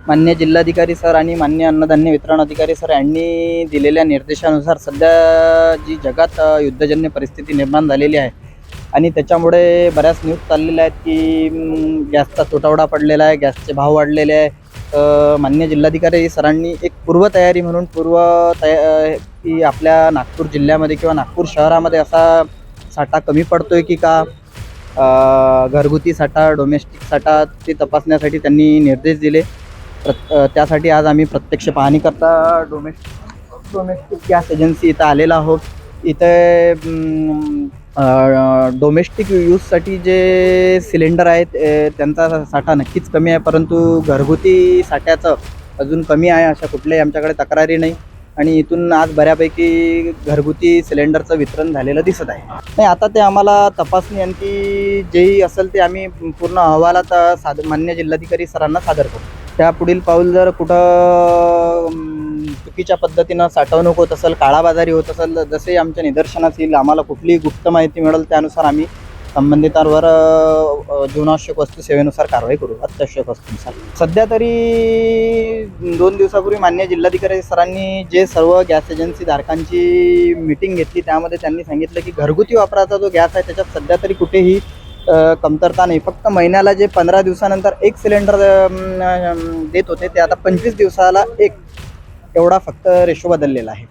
मान्य जिल्हाधिकारी सर आणि मान्य अन्नधान्य वितरण अधिकारी सर यांनी दिलेल्या निर्देशानुसार सध्या जी जगात युद्धजन्य परिस्थिती निर्माण झालेली आहे आणि त्याच्यामुळे बऱ्याच न्यूज चाललेल्या आहेत की गॅसचा तुटवडा पडलेला आहे, गॅसचे भाव वाढलेले आहे. मान्य जिल्हाधिकारी सरांनी एक पूर्वतयारी म्हणून की आपल्या नागपूर जिल्ह्यामध्ये किंवा नागपूर शहरामध्ये असा साठा कमी पडतोय की का, घरगुती साठा, डोमेस्टिक साठा ते तपासण्यासाठी त्यांनी निर्देश दिले. त्यासाठी आज आम्ही प्रत्यक्ष पाहणी करता डोमेस्टिक गॅस एजन्सी इथं आलेला आहोत. इथे डोमेस्टिक यूजसाठी जे सिलेंडर आहेत त्यांचा साठा नक्कीच कमी आहे, परंतु घरगुती साठ्याचं अजून कमी आहे अशा कुठल्याही आमच्याकडे तक्रारी नाही. आणि इथून आज बऱ्यापैकी घरगुती सिलेंडरचं वितरण झालेलं दिसत आहे. नाही, आता ते आम्हाला तपासणी आणखी जेही असेल ते आम्ही पूर्ण अहवालात मान्य जिल्हाधिकारी सरांना सादर करू. त्या पुढील पाऊल जर कुठं चुकीच्या पद्धतीनं साठवणूक होत असेल, काळाबाजारी होत असेल, जसे आमच्या निदर्शनास येईल, आम्हाला कुठलीही गुप्त माहिती मिळेल त्यानुसार आम्ही संबंधितांवर जीवनावश्यक वस्तू सेवेनुसार कारवाई करू, अत्यावश्यक वस्तूंनुसार. सध्या तरी 2 दिवसापूर्वी मान्य जिल्हाधिकारी सरांनी जे सर्व गॅस एजन्सी धारकांची मीटिंग घेतली त्यामध्ये त्यांनी सांगितलं की घरगुती वापराचा जो गॅस आहे त्याच्यात सध्या तरी कुठेही कमतरता नाही. फक्त महिन्याला जे 15 दिवसानंतर एक सिलेंडर देत होते ते आता 25 दिवसाला एक एवढा फक्त रेशो बदललेला आहे.